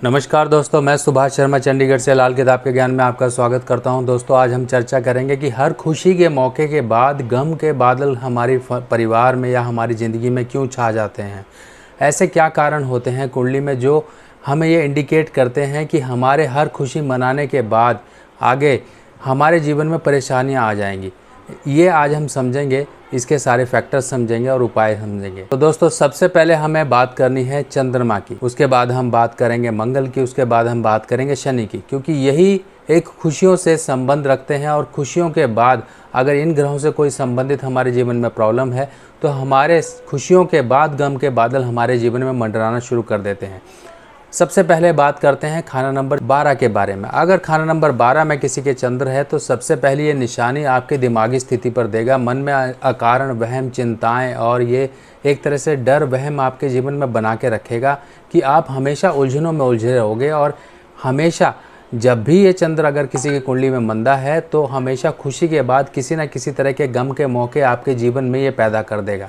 नमस्कार दोस्तों, मैं सुभाष शर्मा चंडीगढ़ से लाल किताब के ज्ञान में आपका स्वागत करता हूं। दोस्तों, आज हम चर्चा करेंगे कि हर खुशी के मौके के बाद गम के बादल हमारे परिवार में या हमारी ज़िंदगी में क्यों छा जाते हैं। ऐसे क्या कारण होते हैं कुंडली में जो हमें ये इंडिकेट करते हैं कि हमारे हर खुशी मनाने के बाद आगे हमारे जीवन में परेशानियां आ जाएंगी। ये आज हम समझेंगे, इसके सारे फैक्टर्स समझेंगे और उपाय समझेंगे। तो दोस्तों, सबसे पहले हमें बात करनी है चंद्रमा की, उसके बाद हम बात करेंगे मंगल की, उसके बाद हम बात करेंगे शनि की, क्योंकि यही एक खुशियों से संबंध रखते हैं। और खुशियों के बाद अगर इन ग्रहों से कोई संबंधित हमारे जीवन में प्रॉब्लम है तो हमारे खुशियों के बाद गम के बादल हमारे जीवन में मंडराना शुरू कर देते हैं। सबसे पहले बात करते हैं खाना नंबर 12 के बारे में। अगर खाना नंबर 12 में किसी के चंद्र है तो सबसे पहले ये निशानी आपके दिमागी स्थिति पर देगा। मन में अकारण वहम, चिंताएं और ये एक तरह से डर वहम आपके जीवन में बना के रखेगा कि आप हमेशा उलझनों में उलझे रहोगे। और हमेशा जब भी ये चंद्र अगर किसी की कुंडली में मंदा है तो हमेशा खुशी के बाद किसी न किसी तरह के गम के मौके आपके जीवन में ये पैदा कर देगा।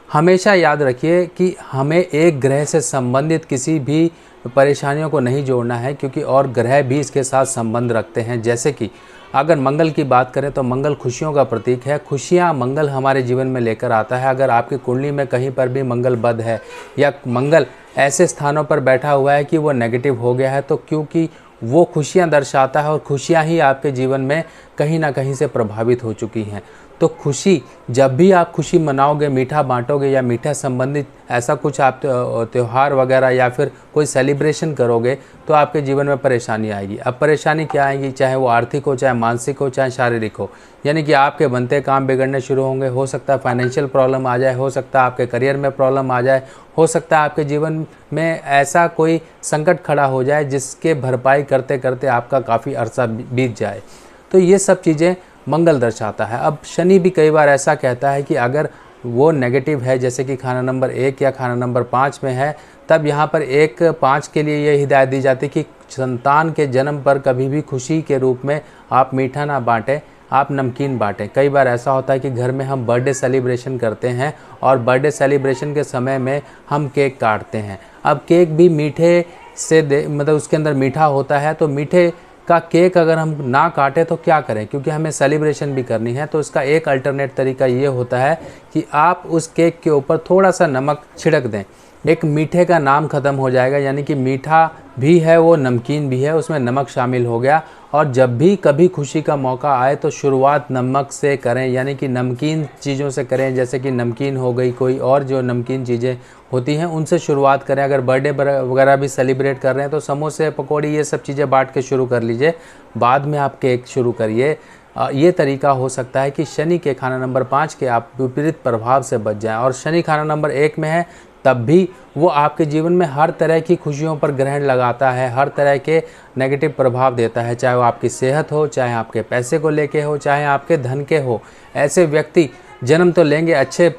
हमेशा याद रखिए कि हमें एक ग्रह से संबंधित किसी भी परेशानियों को नहीं जोड़ना है, क्योंकि और ग्रह भी इसके साथ संबंध रखते हैं। जैसे कि अगर मंगल की बात करें तो मंगल खुशियों का प्रतीक है। खुशियां मंगल हमारे जीवन में लेकर आता है। अगर आपकी कुंडली में कहीं पर भी मंगल बद है या मंगल ऐसे स्थानों पर बैठा हुआ है कि वो नेगेटिव हो गया है, तो क्योंकि वो खुशियां दर्शाता है और खुशियां ही आपके जीवन में कहीं ना कहीं से प्रभावित हो चुकी हैं। तो खुशी, जब भी आप खुशी मनाओगे, मीठा बांटोगे या मीठा संबंधित ऐसा कुछ आप त्यौहार वगैरह या फिर कोई सेलिब्रेशन करोगे तो आपके जीवन में परेशानी आएगी। अब परेशानी क्या आएगी, चाहे वो आर्थिक हो, चाहे मानसिक हो, चाहे शारीरिक हो, यानी कि आपके बनते काम बिगड़ने शुरू होंगे। हो सकता है फाइनेंशियल प्रॉब्लम आ जाए, हो सकता है आपके करियर में प्रॉब्लम आ जाए, हो सकता है आपके जीवन में ऐसा कोई संकट खड़ा हो जाए जिसके भरपाई करते करते आपका काफ़ी अरसा बीत जाए। तो ये सब चीज़ें मंगल दर्शाता है। अब शनि भी कई बार ऐसा कहता है कि अगर वो नेगेटिव है, जैसे कि खाना नंबर 1 या खाना नंबर 5 में है, तब यहाँ पर 1-5 के लिए ये हिदायत दी जाती है कि संतान के जन्म पर कभी भी खुशी के रूप में आप मीठा ना बांटें, आप नमकीन बांटें। कई बार ऐसा होता है कि घर में हम बर्थडे सेलिब्रेशन करते हैं और बर्थडे सेलिब्रेशन के समय में हम केक काटते हैं। अब केक भी मीठे से मतलब उसके अंदर मीठा होता है, तो मीठे का केक अगर हम ना काटें तो क्या करें, क्योंकि हमें सेलिब्रेशन भी करनी है। तो इसका एक अल्टरनेट तरीका ये होता है कि आप उस केक के ऊपर थोड़ा सा नमक छिड़क दें। एक मीठे का नाम ख़त्म हो जाएगा, यानी कि मीठा भी है वो नमकीन भी है, उसमें नमक शामिल हो गया। और जब भी कभी खुशी का मौका आए तो शुरुआत नमक से करें, यानी कि नमकीन चीज़ों से करें। जैसे कि नमकीन हो गई, कोई और जो नमकीन चीज़ें होती हैं उनसे शुरुआत करें। अगर बर्थडे वगैरह भी सेलिब्रेट कर रहे हैं तो समोसे, पकौड़ी, ये सब चीज़ें बांट के शुरू कर लीजिए, बाद में आप केक शुरू करिए। ये तरीका हो सकता है कि शनि के खाना नंबर 5 के आप विपरीत प्रभाव से बच जाएं। और शनि खाना नंबर 1 में है तब भी वो आपके जीवन में हर तरह की खुशियों पर ग्रहण लगाता है, हर तरह के नेगेटिव प्रभाव देता है, चाहे वो आपकी सेहत हो, चाहे आपके पैसे को लेके हो, चाहे आपके धन के हो। ऐसे व्यक्ति जन्म तो लेंगे अच्छे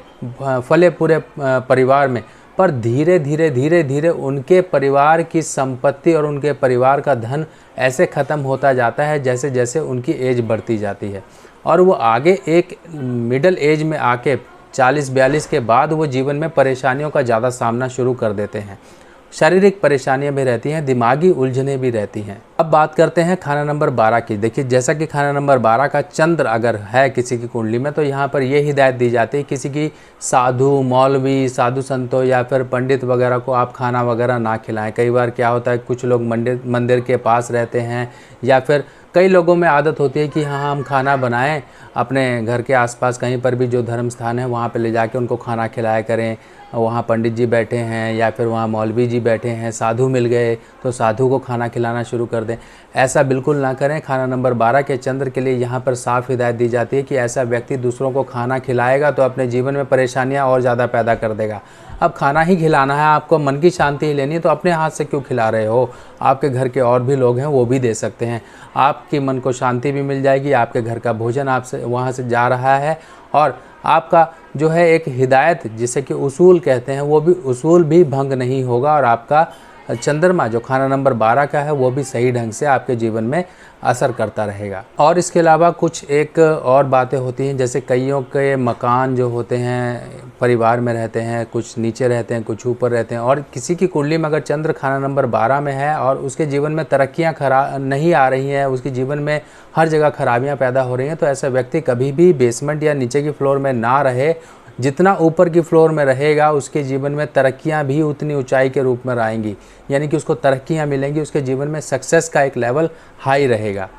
फले पूरे परिवार में, पर धीरे धीरे धीरे धीरे उनके परिवार की संपत्ति और उनके परिवार का धन ऐसे ख़त्म होता जाता है जैसे जैसे उनकी एज बढ़ती जाती है। और वो आगे एक मिडिल एज में आके 40-42 के बाद वो जीवन में परेशानियों का ज़्यादा सामना शुरू कर देते हैं। शारीरिक परेशानियां भी रहती हैं, दिमागी उलझनें भी रहती हैं। अब बात करते हैं खाना नंबर 12 की। देखिए, जैसा कि खाना नंबर 12 का चंद्र अगर है किसी की कुंडली में तो यहाँ पर ये हिदायत दी जाती है किसी की साधु, मौलवी, साधु संतों या फिर पंडित वगैरह को आप खाना वगैरह ना खिलाएं। कई बार क्या होता है, कुछ लोग मंदिर के पास रहते हैं या फिर कई लोगों में आदत होती है कि हाँ, हम खाना बनाएं, अपने घर के आसपास कहीं पर भी जो धर्म स्थान है वहाँ पे ले जाके उनको खाना खिलाया करें। वहाँ पंडित जी बैठे हैं या फिर वहाँ मौलवी जी बैठे हैं, साधु मिल गए तो साधु को खाना खिलाना शुरू कर दें। ऐसा बिल्कुल ना करें। खाना नंबर 12 के चंद्र के लिए यहाँ पर साफ हिदायत दी जाती है कि ऐसा व्यक्ति दूसरों को खाना खिलाएगा तो अपने जीवन में परेशानियाँ और ज़्यादा पैदा कर देगा। अब खाना ही खिलाना है, आपको मन की शांति ही लेनी है, तो अपने हाथ से क्यों खिला रहे हो? आपके घर के और भी लोग हैं, वो भी दे सकते हैं। आपके मन को शांति भी मिल जाएगी, आपके घर का भोजन आपसे वहाँ से जा रहा है और आपका जो है एक हिदायत जिसे कि उसूल कहते हैं, वो भी उसूल भी भंग नहीं होगा और आपका चंद्रमा जो खाना नंबर 12 का है वो भी सही ढंग से आपके जीवन में असर करता रहेगा। और इसके अलावा कुछ एक और बातें होती हैं, जैसे कईयों के मकान जो होते हैं परिवार में रहते हैं, कुछ नीचे रहते हैं, कुछ ऊपर रहते हैं, और किसी की कुंडली में अगर चंद्र खाना नंबर 12 में है और उसके जीवन में तरक्कियां नहीं आ रही हैं, उसके जीवन में हर जगह खराबियां पैदा हो रही हैं, तो ऐसा व्यक्ति कभी भी बेसमेंट या नीचे की फ्लोर में ना रहे। जितना ऊपर की फ्लोर में रहेगा उसके जीवन में तरक्कियां भी उतनी ऊंचाई के रूप में आएंगी, यानी कि उसको तरक्कियां मिलेंगी, उसके जीवन में सक्सेस का एक लेवल हाई रहेगा।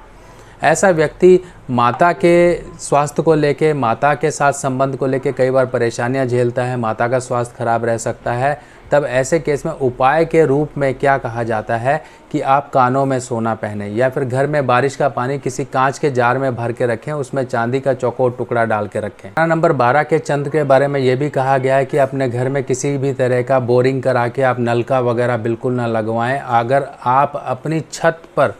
ऐसा व्यक्ति माता के स्वास्थ्य को लेके, माता के साथ संबंध को लेके कई बार परेशानियां झेलता है, माता का स्वास्थ्य खराब रह सकता है। तब ऐसे केस में उपाय के रूप में क्या कहा जाता है कि आप कानों में सोना पहने, या फिर घर में बारिश का पानी किसी कांच के जार में भर के रखें, उसमें चांदी का चौकोर टुकड़ा डाल के रखें। खाना नंबर 12 के चंद्र के बारे में ये भी कहा गया है कि अपने घर में किसी भी तरह का बोरिंग करा के आप नलका वगैरह बिल्कुल ना लगवाएं। अगर आप अपनी छत पर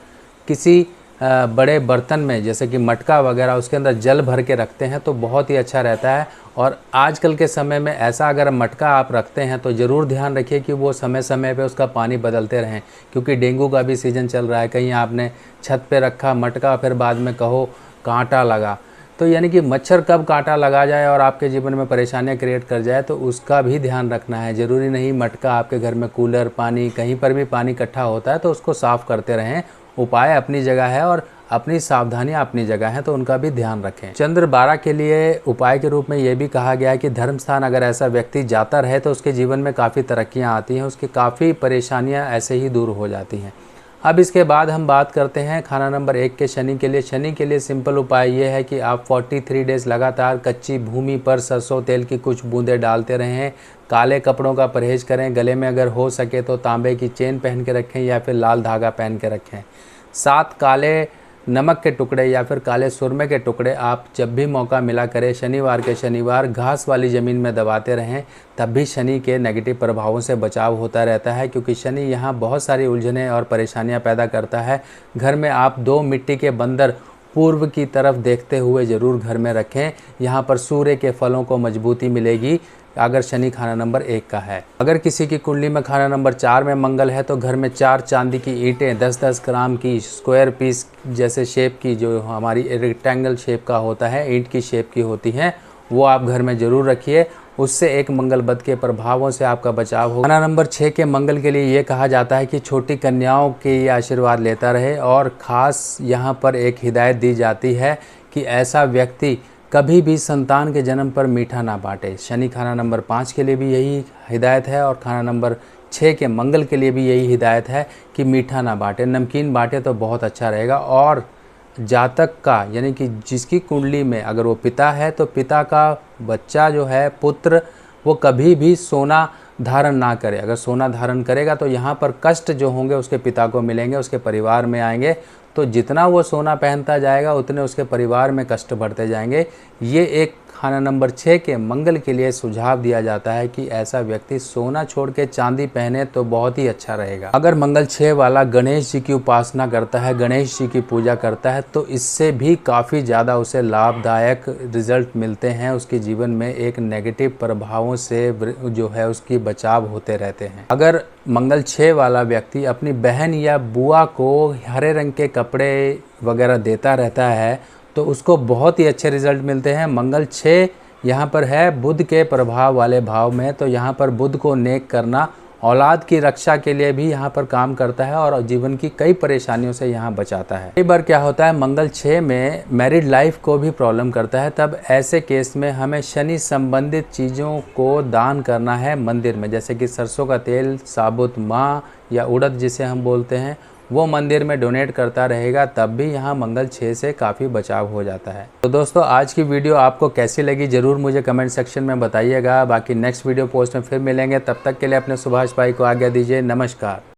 किसी बड़े बर्तन में जैसे कि मटका वगैरह उसके अंदर जल भर के रखते हैं तो बहुत ही अच्छा रहता है। और आजकल के समय में ऐसा अगर मटका आप रखते हैं तो ज़रूर ध्यान रखिए कि वो समय समय पे उसका पानी बदलते रहें, क्योंकि डेंगू का भी सीज़न चल रहा है। कहीं आपने छत पे रखा मटका, फिर बाद में कहो कांटा लगा, तो यानी कि मच्छर कब कांटा लगा जाए और आपके जीवन में परेशानियां क्रिएट कर जाए, तो उसका भी ध्यान रखना है। ज़रूरी नहीं मटका आपके घर में कूलर, पानी, कहीं पर भी पानी इकट्ठा होता है तो उसको साफ़ करते रहें। उपाय अपनी जगह है और अपनी सावधानियां अपनी जगह हैं, तो उनका भी ध्यान रखें। चंद्र 12 के लिए उपाय के रूप में ये भी कहा गया है कि धर्म स्थान अगर ऐसा व्यक्ति जाता रहे तो उसके जीवन में काफ़ी तरक्कियां आती हैं, उसकी काफ़ी परेशानियां ऐसे ही दूर हो जाती हैं। अब इसके बाद हम बात करते हैं खाना नंबर 1 के शनि के लिए। शनि के लिए सिंपल उपाय ये है कि आप 43 डेज़ लगातार कच्ची भूमि पर सरसों तेल की कुछ बूंदें डालते रहें। काले कपड़ों का परहेज करें। गले में अगर हो सके तो तांबे की चेन पहन के रखें या फिर लाल धागा पहन के रखें। 7 काले नमक के टुकड़े या फिर काले सुरमे के टुकड़े आप जब भी मौका मिला करें शनिवार के शनिवार घास वाली ज़मीन में दबाते रहें, तब भी शनि के नेगेटिव प्रभावों से बचाव होता रहता है, क्योंकि शनि यहाँ बहुत सारी उलझनें और परेशानियाँ पैदा करता है। घर में आप 2 मिट्टी के बंदर पूर्व की तरफ देखते हुए ज़रूर घर में रखें। यहाँ पर सूर्य के फलों को मजबूती मिलेगी अगर शनि खाना नंबर 1 का है। अगर किसी की कुंडली में खाना नंबर 4 में मंगल है तो घर में 4 चांदी की ईंटें 10-10 ग्राम की स्क्वायर पीस जैसे शेप की, जो हमारी रेक्टेंगल शेप का होता है, ईंट की शेप की होती हैं, वो आप घर में ज़रूर रखिए। उससे एक मंगल बद के प्रभावों से आपका बचाव होगा। खाना नंबर 6 के मंगल के लिए ये कहा जाता है कि छोटी कन्याओं के ये आशीर्वाद लेता रहे, और ख़ास यहाँ पर एक हिदायत दी जाती है कि ऐसा व्यक्ति कभी भी संतान के जन्म पर मीठा ना बांटे। शनि खाना नंबर 5 के लिए भी यही हिदायत है और खाना नंबर 6 के मंगल के लिए भी यही हिदायत है कि मीठा ना बांटे, नमकीन बांटे तो बहुत अच्छा रहेगा। और जातक का यानी कि जिसकी कुंडली में अगर वो पिता है तो पिता का बच्चा जो है पुत्र, वो कभी भी सोना धारण ना करे। अगर सोना धारण करेगा तो यहाँ पर कष्ट जो होंगे उसके पिता को मिलेंगे, उसके परिवार में आएंगे। तो जितना वो सोना पहनता जाएगा उतने उसके परिवार में कष्ट बढ़ते जाएंगे। ये एक खाना नंबर 6 के मंगल के लिए सुझाव दिया जाता है कि ऐसा व्यक्ति सोना छोड़ के चांदी पहने तो बहुत ही अच्छा रहेगा। अगर मंगल 6 वाला गणेश जी की उपासना करता है, गणेश जी की पूजा करता है, तो इससे भी काफ़ी ज़्यादा उसे लाभदायक रिजल्ट मिलते हैं। उसके जीवन में एक नेगेटिव प्रभावों से जो है उसकी बचाव होते रहते हैं। अगर मंगल 6 वाला व्यक्ति अपनी बहन या बुआ को हरे रंग के कपड़े वगैरह देता रहता है तो उसको बहुत ही अच्छे रिजल्ट मिलते हैं। मंगल 6 यहाँ पर है बुध के प्रभाव वाले भाव में, तो यहाँ पर बुध को नेक करना औलाद की रक्षा के लिए भी यहाँ पर काम करता है और जीवन की कई परेशानियों से यहाँ बचाता है। कई बार क्या होता है मंगल 6 में मैरिड लाइफ को भी प्रॉब्लम करता है, तब ऐसे केस में हमें शनि संबंधित चीज़ों को दान करना है मंदिर में, जैसे कि सरसों का तेल, साबुत माँ या उड़द जिसे हम बोलते हैं, वो मंदिर में डोनेट करता रहेगा, तब भी यहाँ मंगल 6 से काफ़ी बचाव हो जाता है। तो दोस्तों आज की वीडियो आपको कैसी लगी ज़रूर मुझे कमेंट सेक्शन में बताइएगा। बाकी नेक्स्ट वीडियो पोस्ट में फिर मिलेंगे, तब तक के लिए अपने सुभाष भाई को आज्ञा दीजिए। नमस्कार।